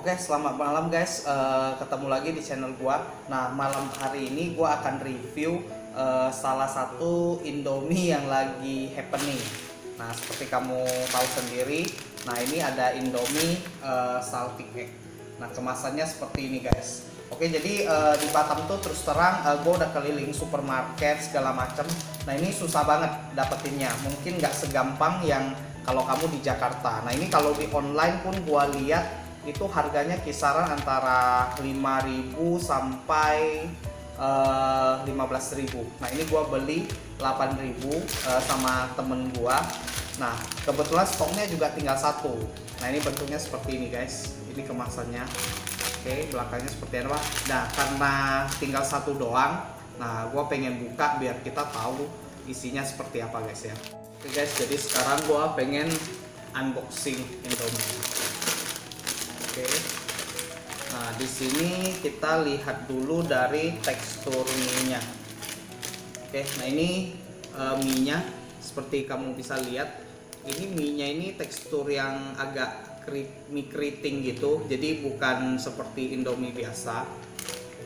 Oke, selamat malam guys. Ketemu lagi di channel gua. Nah, malam hari ini gua akan review salah satu Indomie yang lagi happening. Nah, seperti kamu tahu sendiri, nah ini ada Indomie salty egg. Nah, kemasannya seperti ini guys. Oke, jadi di Batam tuh terus terang gua udah keliling supermarket segala macem. Nah, ini susah banget dapetinnya. Mungkin nggak segampang yang kalau kamu di Jakarta. Nah, ini kalau di online pun gua lihat itu harganya kisaran antara 5.000 sampai 15.000. Nah, ini gua beli 8.000 sama temen gua. Nah, kebetulan stoknya juga tinggal satu. Nah, ini bentuknya seperti ini guys. Ini kemasannya. Oke, belakangnya seperti apa? Nah, karena tinggal satu doang, nah gua pengen buka biar kita tahu isinya seperti apa guys ya. Oke guys, jadi sekarang gua pengen unboxing Indomie. Oke. Nah, di sini kita lihat dulu dari tekstur mie-nya. Oke, nah ini mie-nya seperti kamu bisa lihat. Ini mie-nya ini tekstur yang agak mie keriting gitu. Jadi bukan seperti Indomie biasa.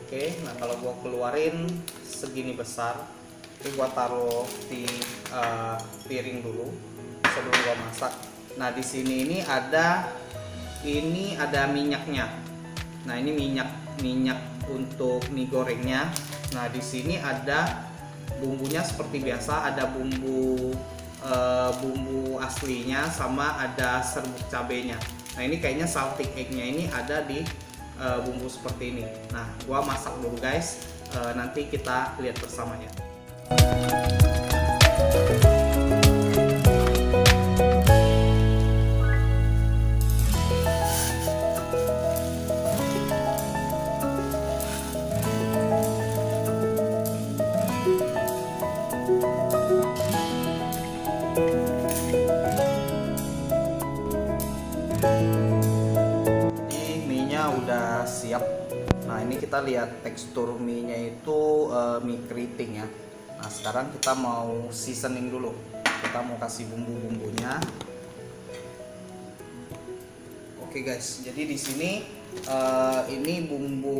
Oke, nah kalau gua keluarin segini besar, ini gua taruh di piring dulu sebelum gua masak. Nah, di sini ini ada minyaknya. Nah, ini minyak untuk mie gorengnya. Nah, di sini ada bumbunya seperti biasa, ada bumbu aslinya sama ada serbuk cabenya. Nah, ini kayaknya salty egg-nya ini ada di bumbu seperti ini. Nah, gua masak dulu guys. Nanti kita lihat bersama ya. Udah siap. Nah, ini kita lihat tekstur mie-nya itu mie keriting ya. Nah, sekarang kita mau seasoning dulu. Kita mau kasih bumbu-bumbunya. Oke guys, jadi di sini ini bumbu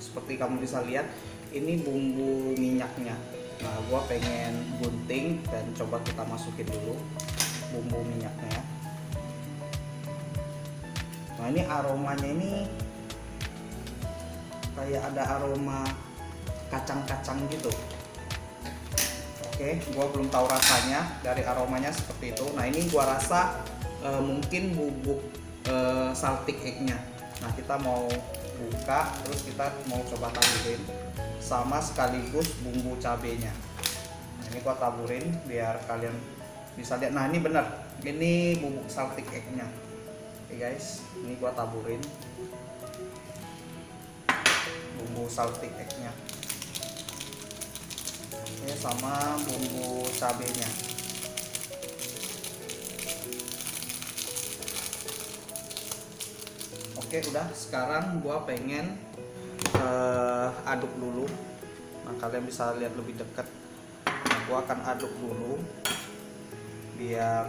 seperti kamu bisa lihat, ini bumbu minyaknya. Nah, gua pengen gunting dan coba kita masukin dulu bumbu minyaknya. Nah, ini aromanya ini kayak ada aroma kacang-kacang gitu. Oke, gua belum tahu rasanya dari aromanya seperti itu. Nah, ini gua rasa mungkin bubuk salty egg-nya. Nah, kita mau buka, terus kita mau coba taburin sama sekaligus bumbu cabenya. Nah, ini gua taburin biar kalian bisa lihat. Nah, ini bener, ini bubuk salty egg-nya. Oke guys, ini gua taburin bumbu salty egg-nya. Oke, sama bumbu cabenya. Oke, udah. Sekarang gua pengen aduk dulu. Nah, kalian bisa lihat lebih dekat. Nah, gua akan aduk dulu biar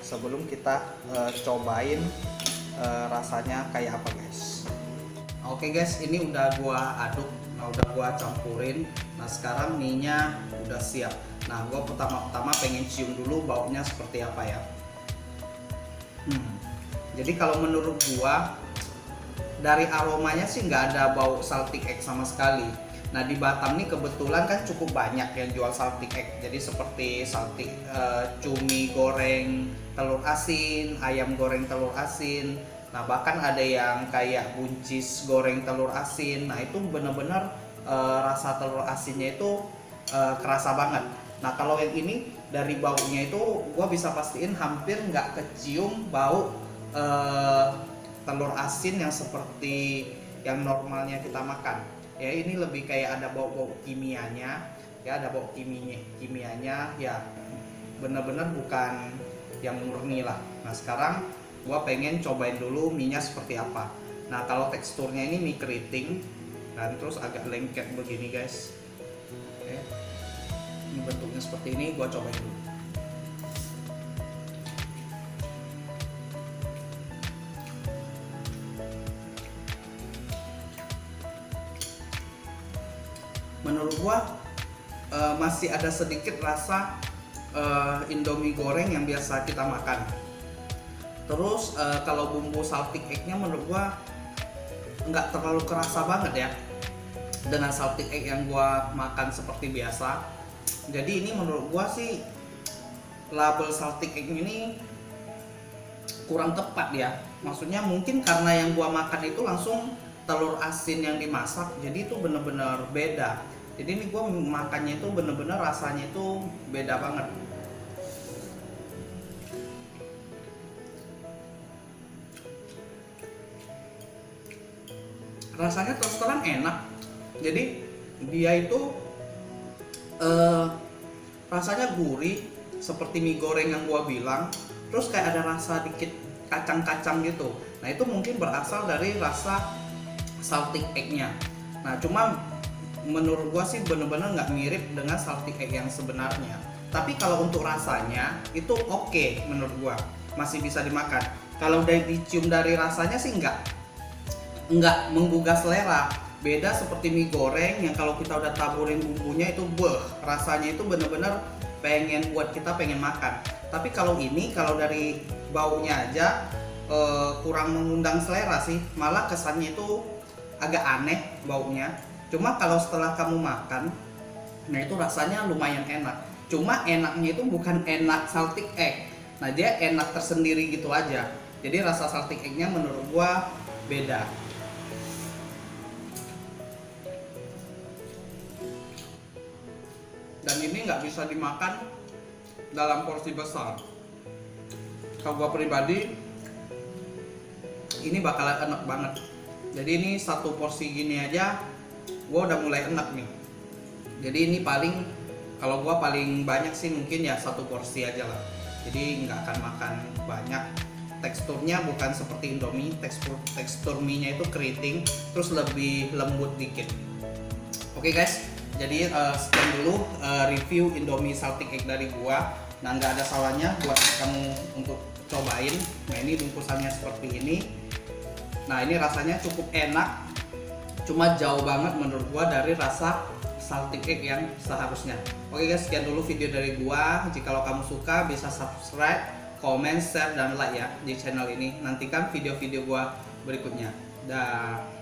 sebelum kita cobain rasanya kayak apa guys. Oke guys, ini udah gua aduk. Nah, udah gua campurin. Nah, sekarang mie-nya udah siap. Nah, gua pertama-tama pengen cium dulu baunya seperti apa ya. Jadi kalau menurut gua dari aromanya sih nggak ada bau salty egg sama sekali. Nah, di Batam nih kebetulan kan cukup banyak yang jual salty egg. Jadi seperti cumi goreng telur asin, ayam goreng telur asin. Nah, bahkan ada yang kayak buncis goreng telur asin. Nah, itu bener-bener rasa telur asinnya itu kerasa banget. Nah, kalau yang ini dari baunya itu gua bisa pastiin hampir nggak kecium bau telur asin yang seperti yang normalnya kita makan. Ya, ini lebih kayak ada bau-bau kimianya, ya ada bau kimianya, ya bener-bener bukan yang murni lah. Nah, sekarang gua pengen cobain dulu mie-nya seperti apa. Nah, kalau teksturnya ini mie keriting dan terus agak lengket begini guys. Oke. Ini bentuknya seperti ini, gua cobain dulu. menurut gua masih ada sedikit rasa Indomie goreng yang biasa kita makan. Terus kalau bumbu salted egg-nya menurut gua nggak terlalu kerasa banget ya dengan salted egg yang gua makan seperti biasa. Jadi ini menurut gua sih label salted egg ini kurang tepat ya. Maksudnya mungkin karena yang gua makan itu langsung telur asin yang dimasak, jadi itu bener-bener beda. Jadi ini gua makannya itu bener-bener rasanya itu beda banget. Rasanya terus terang enak. Jadi dia itu rasanya gurih seperti mie goreng yang gua bilang. Terus kayak ada rasa dikit kacang-kacang gitu. Nah itu mungkin berasal dari rasa salted egg-nya. Nah cuma menurut gua sih bener-bener nggak mirip dengan salted egg yang sebenarnya. Tapi kalau untuk rasanya itu oke, menurut gua masih bisa dimakan. Kalau udah dicium dari rasanya sih nggak menggugah selera. Beda seperti mie goreng yang kalau kita udah taburin bumbunya itu rasanya itu bener-bener pengen buat kita pengen makan. Tapi kalau ini kalau dari baunya aja kurang mengundang selera sih, malah kesannya itu agak aneh baunya. Cuma kalau setelah kamu makan, nah itu rasanya lumayan enak. Cuma enaknya itu bukan enak salted egg. Nah dia enak tersendiri gitu aja. Jadi rasa salted egg-nya menurut gua beda. Dan ini nggak bisa dimakan dalam porsi besar. Kalau gua pribadi ini bakalan enak banget. Jadi ini satu porsi gini aja gua udah mulai enak nih. Jadi ini paling, kalau gua paling banyak sih mungkin ya satu porsi aja lah. Jadi nggak akan makan banyak. Teksturnya bukan seperti Indomie, tekstur mie-nya itu keriting, terus lebih lembut dikit. Oke guys, jadi sekian dulu review Indomie salted egg dari gua. Nah nggak ada salahnya buat kamu untuk cobain. Nah ini bungkusannya seperti ini. Nah ini rasanya cukup enak, cuma jauh banget menurut gua dari rasa salted egg yang seharusnya. Oke guys, sekian dulu video dari gua. Jikalau kamu suka bisa subscribe, comment, share, dan like ya di channel ini. Nantikan video-video gua berikutnya. Dah.